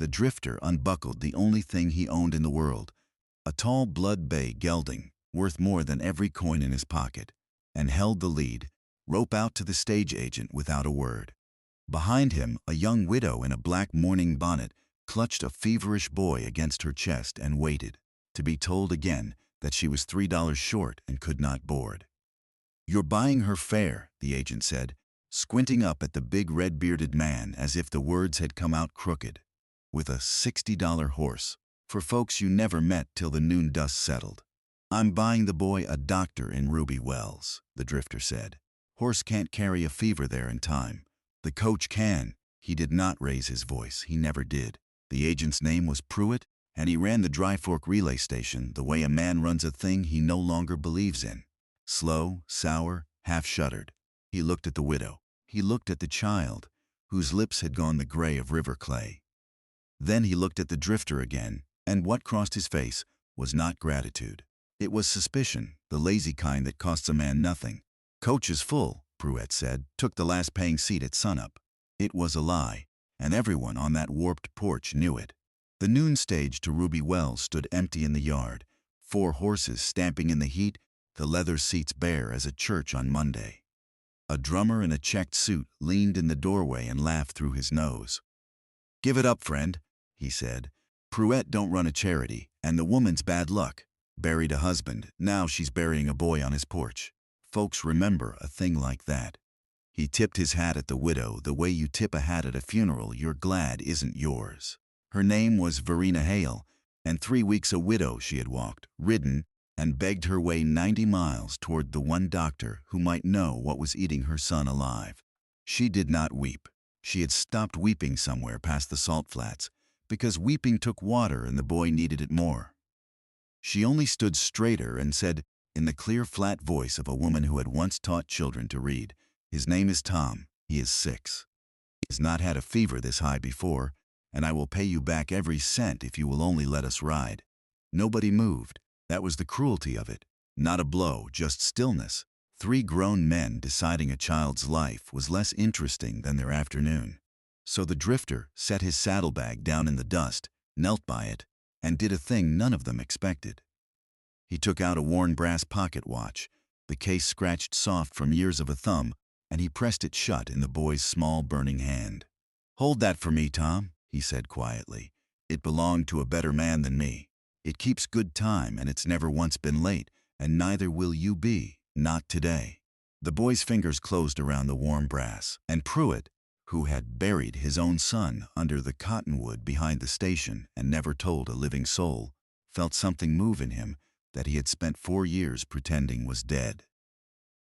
The drifter unbuckled the only thing he owned in the world, a tall blood bay gelding, worth more than every coin in his pocket, and held the lead, rope out to the stage agent without a word. Behind him, a young widow in a black mourning bonnet clutched a feverish boy against her chest and waited, to be told again that she was $3 short and could not board. "You're buying her fare," the agent said, squinting up at the big red-bearded man as if the words had come out crooked. "With a $60 horse, for folks you never met till the noon dust settled." "I'm buying the boy a doctor in Ruby Wells," the drifter said. "Horse can't carry a fever there in time. The coach can." He did not raise his voice. He never did. The agent's name was Pruitt, and he ran the Dry Fork relay station the way a man runs a thing he no longer believes in. Slow, sour, half-shuttered. He looked at the widow. He looked at the child, whose lips had gone the gray of river clay. Then he looked at the drifter again, and what crossed his face was not gratitude. It was suspicion, the lazy kind that costs a man nothing. "Coach is full," Pruitt said, "took the last paying seat at sunup." It was a lie, and everyone on that warped porch knew it. The noon stage to Ruby Wells stood empty in the yard, 4 horses stamping in the heat, the leather seats bare as a church on Monday. A drummer in a checked suit leaned in the doorway and laughed through his nose. "Give it up, friend," he said. "Pruitt don't run a charity, and the woman's bad luck. Buried a husband, now she's burying a boy on his porch. Folks remember a thing like that." He tipped his hat at the widow the way you tip a hat at a funeral you're glad isn't yours. Her name was Verena Hale, and 3 weeks a widow she had walked, ridden, and begged her way 90 miles toward the one doctor who might know what was eating her son alive. She did not weep. She had stopped weeping somewhere past the salt flats, because weeping took water and the boy needed it more. She only stood straighter and said, in the clear, flat voice of a woman who had once taught children to read, "His name is Tom. He is 6. He has not had a fever this high before, and I will pay you back every cent if you will only let us ride." Nobody moved. That was the cruelty of it. Not a blow, just stillness. 3 grown men deciding a child's life was less interesting than their afternoon. So the drifter set his saddlebag down in the dust, knelt by it, and did a thing none of them expected. He took out a worn brass pocket watch, the case scratched soft from years of a thumb, and he pressed it shut in the boy's small burning hand. "Hold that for me, Tom," he said quietly. "It belonged to a better man than me. It keeps good time, and it's never once been late, and neither will you be, not today." The boy's fingers closed around the warm brass, and Pruitt, who had buried his own son under the cottonwood behind the station and never told a living soul, felt something move in him that he had spent 4 years pretending was dead.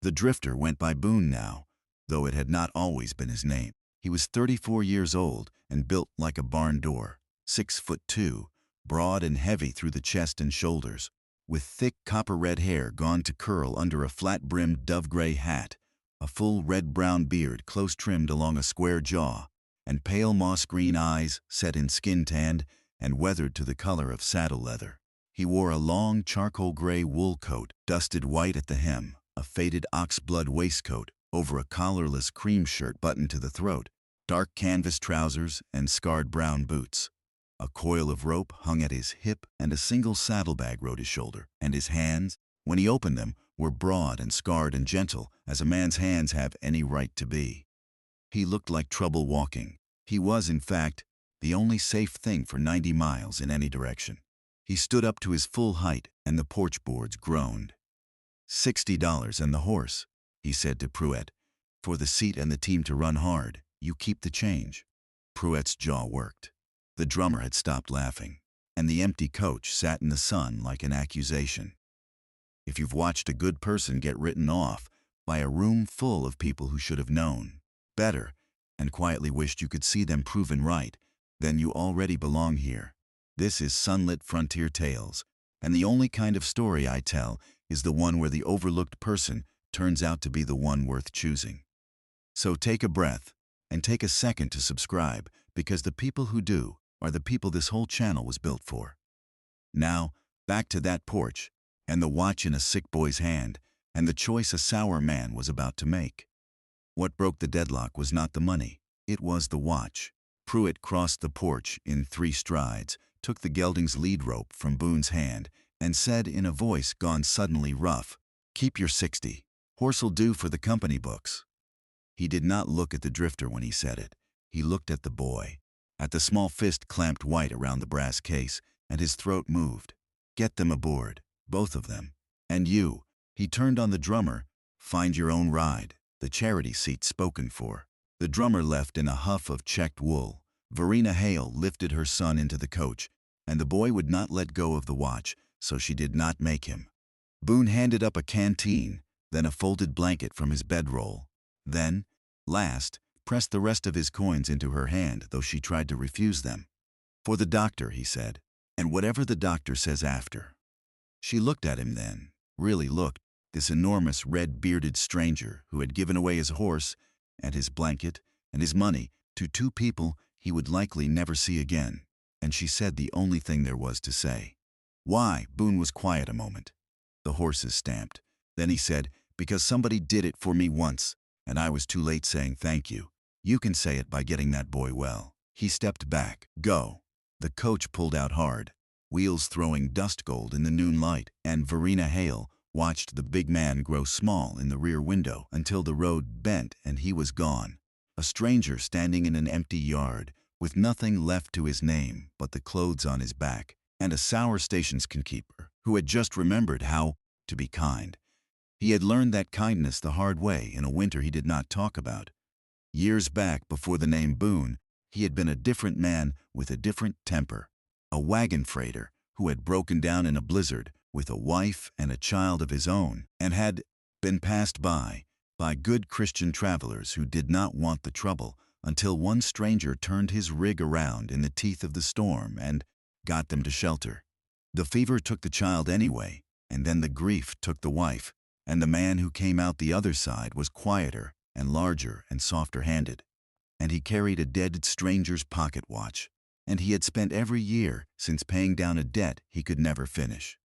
The drifter went by Boone now, though it had not always been his name. He was 34 years old and built like a barn door, 6'2", broad and heavy through the chest and shoulders, with thick copper-red hair gone to curl under a flat-brimmed dove-gray hat, a full red-brown beard close trimmed along a square jaw, and pale moss-green eyes set in skin-tanned and weathered to the color of saddle leather. He wore a long charcoal-gray wool coat, dusted white at the hem, a faded ox-blood waistcoat over a collarless cream shirt buttoned to the throat, dark canvas trousers, and scarred brown boots. A coil of rope hung at his hip, and a single saddlebag rode his shoulder, and his hands, when he opened them, were broad and scarred and gentle, as a man's hands have any right to be. He looked like trouble walking. He was, in fact, the only safe thing for 90 miles in any direction. He stood up to his full height, and the porch boards groaned. $60 and the horse, he said to Pruitt. "For the seat and the team to run hard, you keep the change." Pruitt's jaw worked. The drummer had stopped laughing, and the empty coach sat in the sun like an accusation. If you've watched a good person get written off by a room full of people who should have known better and quietly wished you could see them proven right, then you already belong here. This is Sunlit Frontier Tales, and the only kind of story I tell is the one where the overlooked person turns out to be the one worth choosing. So take a breath and take a second to subscribe, because the people who do are the people this whole channel was built for. Now, back to that porch, and the watch in a sick boy's hand, and the choice a sour man was about to make. What broke the deadlock was not the money, it was the watch. Pruitt crossed the porch in 3 strides, took the gelding's lead rope from Boone's hand, and said in a voice gone suddenly rough, "Keep your 60. Horse'll do for the company books." He did not look at the drifter when he said it. He looked at the boy, at the small fist clamped white around the brass case, and his throat moved. "Get them aboard, both of them. And you," he turned on the drummer, "find your own ride, the charity seat spoken for." The drummer left in a huff of checked wool. Verena Hale lifted her son into the coach, and the boy would not let go of the watch, so she did not make him. Boone handed up a canteen, then a folded blanket from his bedroll. Then, last, pressed the rest of his coins into her hand, though she tried to refuse them. "For the doctor," he said, "and whatever the doctor says after." She looked at him then, really looked, this enormous red-bearded stranger who had given away his horse and his blanket and his money to 2 people he would likely never see again, and she said the only thing there was to say. "Why?" Boone was quiet a moment. The horses stamped. Then he said, "Because somebody did it for me once, and I was too late saying thank you. You can say it by getting that boy well." He stepped back. "Go." The coach pulled out hard, wheels throwing dust gold in the noon light, and Verena Hale watched the big man grow small in the rear window until the road bent and he was gone. A stranger standing in an empty yard, with nothing left to his name but the clothes on his back, and a sour station's keeper who had just remembered how to be kind. He had learned that kindness the hard way in a winter he did not talk about. Years back, before the name Boone, he had been a different man with a different temper. A wagon freighter who had broken down in a blizzard with a wife and a child of his own, and had been passed by good Christian travelers who did not want the trouble, until one stranger turned his rig around in the teeth of the storm and got them to shelter. The fever took the child anyway, and then the grief took the wife, and the man who came out the other side was quieter and larger and softer-handed. And he carried a dead stranger's pocket watch, and he had spent every year since paying down a debt he could never finish.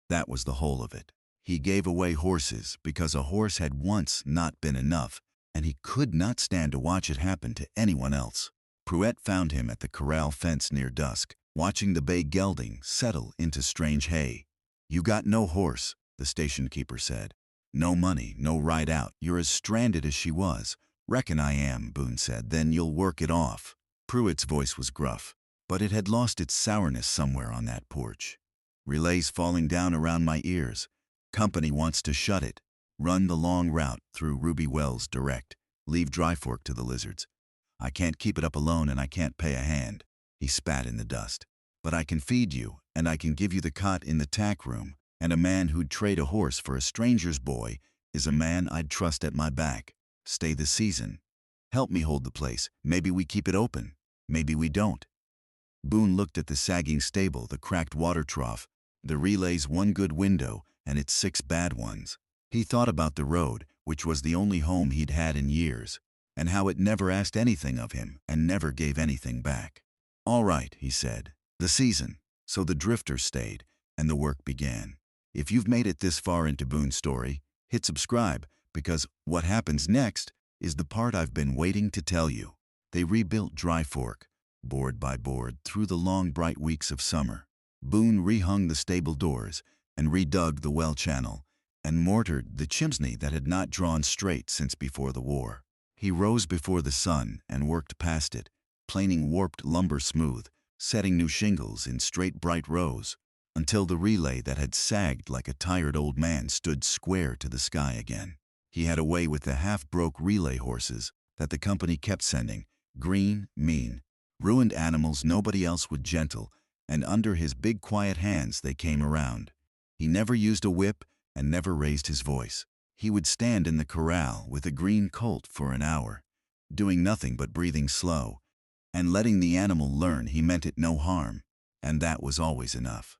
That was the whole of it. He gave away horses because a horse had once not been enough, and he could not stand to watch it happen to anyone else. Pruitt found him at the corral fence near dusk, watching the bay gelding settle into strange hay. "You got no horse," the station keeper said. "No money, no ride out. You're as stranded as she was." "Reckon I am," Boone said. "Then you'll work it off." Pruitt's voice was gruff, but it had lost its sourness somewhere on that porch. "Relay's falling down around my ears. Company wants to shut it. Run the long route through Ruby Wells direct. Leave Dry Fork to the lizards. I can't keep it up alone, and I can't pay a hand." He spat in the dust. "But I can feed you, and I can give you the cot in the tack room, and a man who'd trade a horse for a stranger's boy is a man I'd trust at my back. Stay the season. Help me hold the place. Maybe we keep it open. Maybe we don't." Boone looked at the sagging stable, the cracked water trough, the relay's 1 good window and its 6 bad ones. He thought about the road, which was the only home he'd had in years, and how it never asked anything of him and never gave anything back. "All right," he said. "The season." So the drifter stayed, and the work began. If you've made it this far into Boone's story, hit subscribe, because what happens next is the part I've been waiting to tell you. They rebuilt Dry Fork, board by board, through the long bright weeks of summer. Boone rehung the stable doors and redug the well channel and mortared the chimney that had not drawn straight since before the war. He rose before the sun and worked past it, planing warped lumber smooth, setting new shingles in straight bright rows, until the relay that had sagged like a tired old man stood square to the sky again. He had a way with the half-broke relay horses that the company kept sending, green, mean, ruined animals nobody else would gentle, and under his big quiet hands they came around. He never used a whip and never raised his voice. He would stand in the corral with a green colt for an hour, doing nothing but breathing slow, and letting the animal learn he meant it no harm, and that was always enough.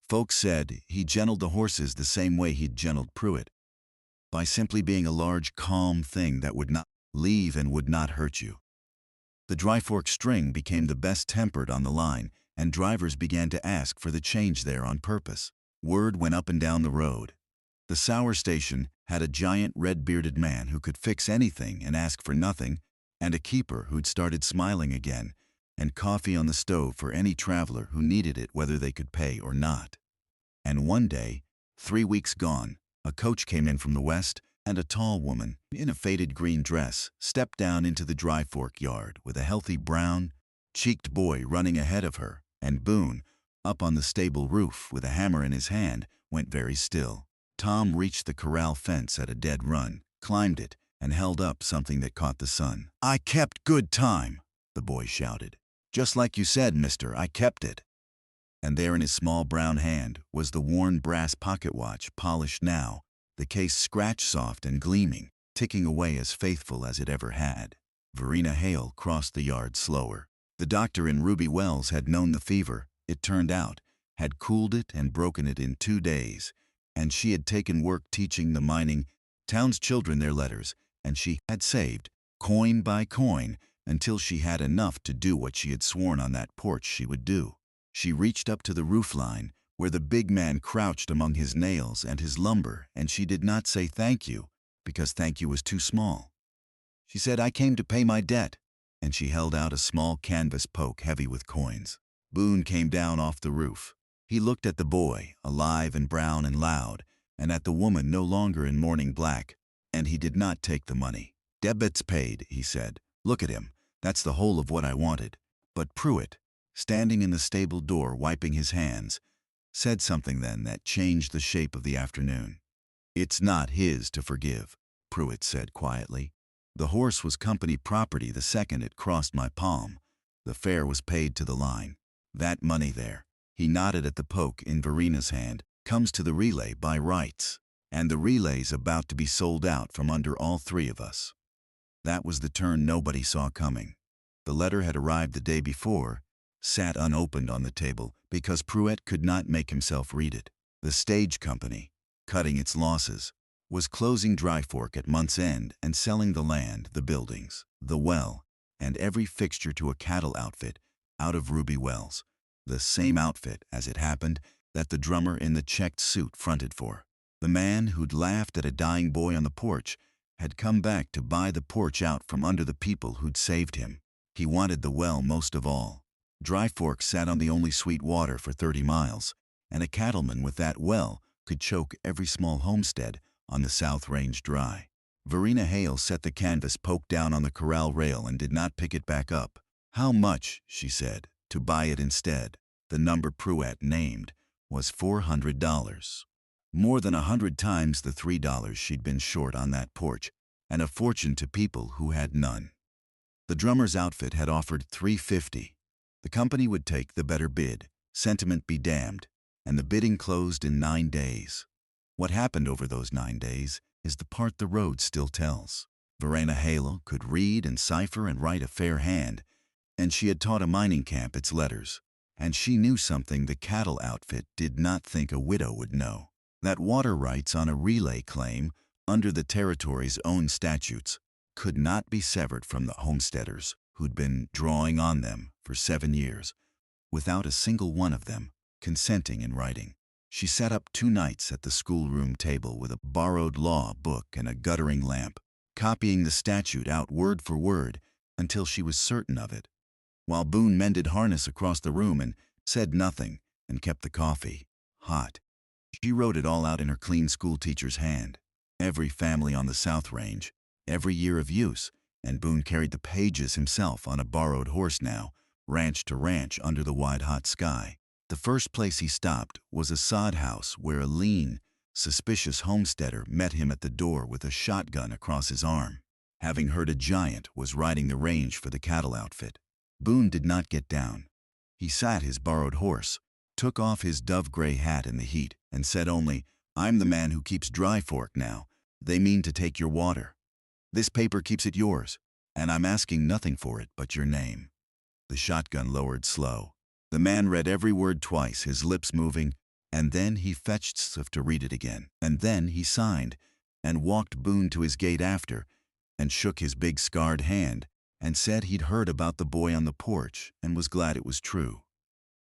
Folks said he gentled the horses the same way he'd gentled Pruitt, by simply being a large, calm thing that would not leave and would not hurt you. The Dry Fork string became the best tempered on the line, and drivers began to ask for the change there on purpose. Word went up and down the road. The Sour station had a giant red-bearded man who could fix anything and ask for nothing, and a keeper who'd started smiling again, and coffee on the stove for any traveler who needed it whether they could pay or not. And one day, 3 weeks gone, a coach came in from the west, and a tall woman, in a faded green dress, stepped down into the Dry Fork yard with a healthy brown-cheeked boy running ahead of her, and Boone, up on the stable roof with a hammer in his hand, went very still. Tom reached the corral fence at a dead run, climbed it, and held up something that caught the sun. "I kept good time," the boy shouted. "Just like you said, mister, I kept it." And there in his small brown hand was the worn brass pocket watch, polished now, the case scratch-soft and gleaming, ticking away as faithful as it ever had. Verena Hale crossed the yard slower. The doctor in Ruby Wells had known the fever, it turned out, had cooled it and broken it in 2 days, and she had taken work teaching the mining town's children their letters, and she had saved, coin by coin, until she had enough to do what she had sworn on that porch she would do. She reached up to the roofline, where the big man crouched among his nails and his lumber, and she did not say thank you, because thank you was too small. She said, "I came to pay my debt," and she held out a small canvas poke heavy with coins. Boone came down off the roof. He looked at the boy, alive and brown and loud, and at the woman no longer in mourning black, and he did not take the money. "Debit's paid," he said. "Look at him. That's the whole of what I wanted." But Pruitt, standing in the stable door wiping his hands, said something then that changed the shape of the afternoon. "It's not his to forgive," Pruitt said quietly. "The horse was company property the second it crossed my palm. The fare was paid to the line. That money there," he nodded at the poke in Verena's hand, "comes to the relay by rights. And the relay's about to be sold out from under all 3 of us." That was the turn nobody saw coming. The letter had arrived the day before, sat unopened on the table, because Pruitt could not make himself read it. The stage company, cutting its losses, was closing Dry Fork at month's end and selling the land, the buildings, the well, and every fixture to a cattle outfit out of Ruby Wells, the same outfit, as it happened, that the drummer in the checked suit fronted for. The man who'd laughed at a dying boy on the porch had come back to buy the porch out from under the people who'd saved him. He wanted the well most of all. Dry Fork sat on the only sweet water for 30 miles, and a cattleman with that well could choke every small homestead on the South Range dry. Verena Hale set the canvas poke down on the corral rail and did not pick it back up. "How much," she said, "to buy it instead?" The number Pruitt named was $400. More than 100 times the $3 she'd been short on that porch, and a fortune to people who had none. The drummer's outfit had offered $350. The company would take the better bid, sentiment be damned, and the bidding closed in 9 days. What happened over those 9 days is the part the road still tells. Verena Hale could read and cipher and write a fair hand, and she had taught a mining camp its letters, and she knew something the cattle outfit did not think a widow would know, that water rights on a relay claim under the territory's own statutes could not be severed from the homesteaders who'd been drawing on them for 7 years, without a single one of them consenting in writing. She sat up 2 nights at the schoolroom table with a borrowed law book and a guttering lamp, copying the statute out word for word until she was certain of it, while Boone mended harness across the room and said nothing and kept the coffee hot. She wrote it all out in her clean schoolteacher's hand. Every family on the South Range, every year of use, and Boone carried the pages himself on a borrowed horse now, ranch to ranch under the wide hot sky. The first place he stopped was a sod house where a lean, suspicious homesteader met him at the door with a shotgun across his arm, having heard a giant was riding the range for the cattle outfit. Boone did not get down. He sat his borrowed horse, took off his dove-gray hat in the heat, and said only, "I'm the man who keeps Dry Fork now. They mean to take your water. This paper keeps it yours, and I'm asking nothing for it but your name." The shotgun lowered slow. The man read every word twice, his lips moving, and then he fetched stuff to read it again. And then he signed, and walked Boone to his gate after, and shook his big scarred hand, and said he'd heard about the boy on the porch and was glad it was true.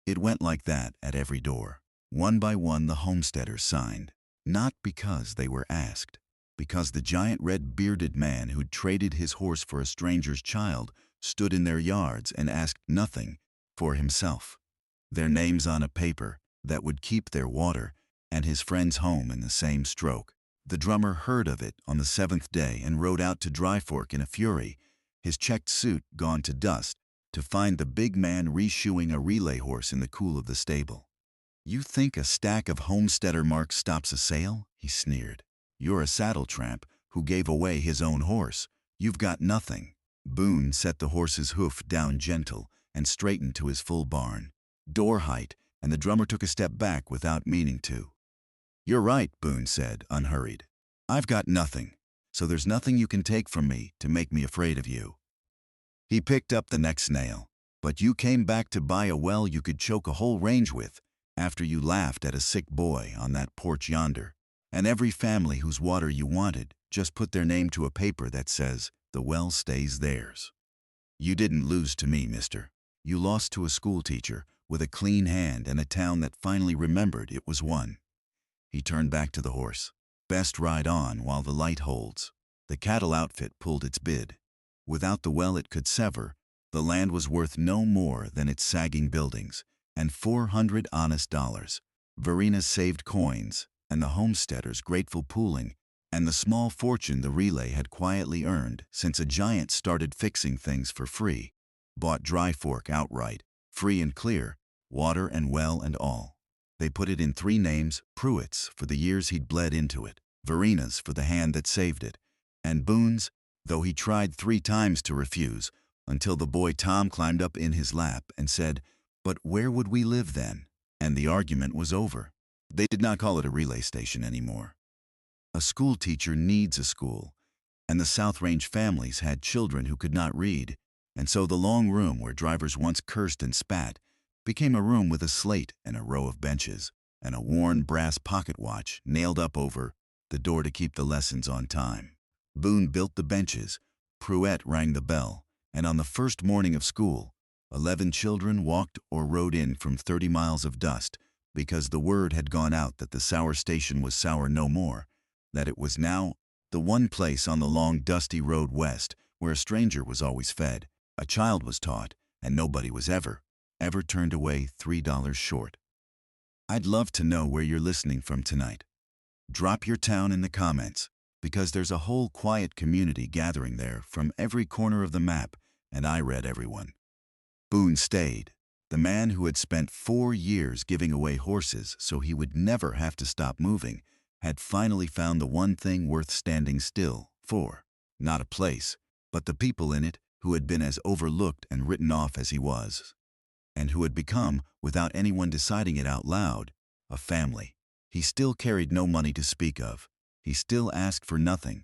It went like that at every door. One by one the homesteaders signed, not because they were asked, Because the giant red-bearded man who'd traded his horse for a stranger's child stood in their yards and asked nothing for himself. Their names on a paper that would keep their water and his friend's home in the same stroke. The drummer heard of it on the 7th day and rode out to Dry Fork in a fury, his checked suit gone to dust, to find the big man reshoeing a relay horse in the cool of the stable. "You think a stack of homesteader marks stops a sale?" he sneered. "You're a saddle tramp who gave away his own horse. You've got nothing." Boone set the horse's hoof down gentle and straightened to his full barn, door height, and the drummer took a step back without meaning to. "You're right," Boone said, unhurried. "I've got nothing, so there's nothing you can take from me to make me afraid of you." He picked up the next nail. "But you came back to buy a well you could choke a whole range with, after you laughed at a sick boy on that porch yonder. And every family whose water you wanted just put their name to a paper that says, 'The well stays theirs.' You didn't lose to me, mister. You lost to a schoolteacher with a clean hand and a town that finally remembered it was won." He turned back to the horse. "Best ride on while the light holds." The cattle outfit pulled its bid. Without the well it could sever, the land was worth no more than its sagging buildings, and 400 honest dollars. Verina's saved coins, and the homesteaders' grateful pooling, and the small fortune the relay had quietly earned since a giant started fixing things for free, bought Dry Fork outright, free and clear, water and well and all. They put it in 3 names: Pruitt's for the years he'd bled into it, Verina's for the hand that saved it, and Boone's, though he tried 3 times to refuse, until the boy Tom climbed up in his lap and said, "But where would we live then?" And the argument was over. They did not call it a relay station anymore. A school teacher needs a school, and the South Range families had children who could not read, and so the long room where drivers once cursed and spat became a room with a slate and a row of benches, and a worn brass pocket watch nailed up over the door to keep the lessons on time. Boone built the benches, Pruitt rang the bell, and on the first morning of school, 11 children walked or rode in from 30 miles of dust, because the word had gone out that the sour station was sour no more, that it was now the one place on the long dusty road west where a stranger was always fed, a child was taught, and nobody was ever turned away $3 short. I'd love to know where you're listening from tonight. Drop your town in the comments, because there's a whole quiet community gathering there from every corner of the map, and I read everyone. Boone stayed. The man who had spent 4 years giving away horses so he would never have to stop moving had finally found the one thing worth standing still for. Not a place, but the people in it who had been as overlooked and written off as he was, and who had become, without anyone deciding it out loud, a family. He still carried no money to speak of. He still asked for nothing.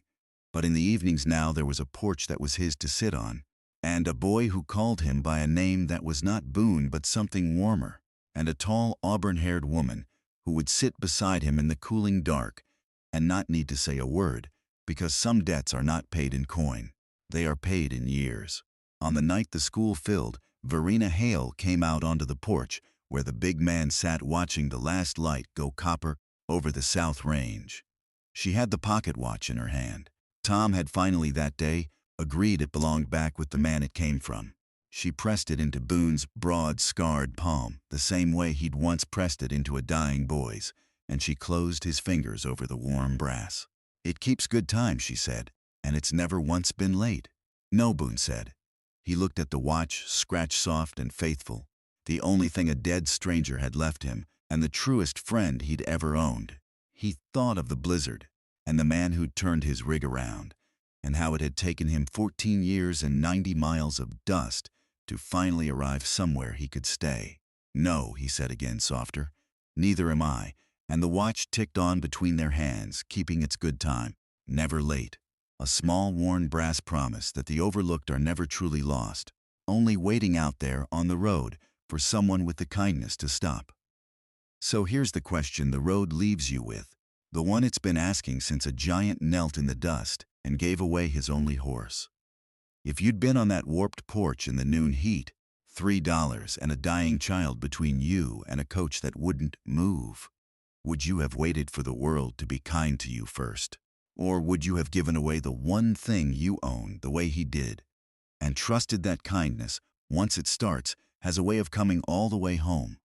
But in the evenings now there was a porch that was his to sit on, and a boy who called him by a name that was not Boone but something warmer, and a tall auburn-haired woman who would sit beside him in the cooling dark and not need to say a word, because some debts are not paid in coin. They are paid in years. On the night the school filled, Verina Hale came out onto the porch where the big man sat watching the last light go copper over the South Range. She had the pocket watch in her hand. Tom had finally that day agreed it belonged back with the man it came from. She pressed it into Boone's broad, scarred palm, the same way he'd once pressed it into a dying boy's, and she closed his fingers over the warm brass. "It keeps good time," she said, "and it's never once been late." "No," Boone said. He looked at the watch, scratch-soft and faithful, the only thing a dead stranger had left him, and the truest friend he'd ever owned. He thought of the blizzard, and the man who'd turned his rig around, and how it had taken him 14 years and 90 miles of dust to finally arrive somewhere he could stay. "No," he said again, softer. "Neither am I," and the watch ticked on between their hands, keeping its good time. Never late. A small, worn brass promise that the overlooked are never truly lost, only waiting out there on the road for someone with the kindness to stop. So here's the question the road leaves you with, the one it's been asking since a giant knelt in the dust and gave away his only horse. If you'd been on that warped porch in the noon heat, $3 and a dying child between you and a coach that wouldn't move, would you have waited for the world to be kind to you first? Or would you have given away the one thing you own the way he did, and trusted that kindness, once it starts, has a way of coming all the way home?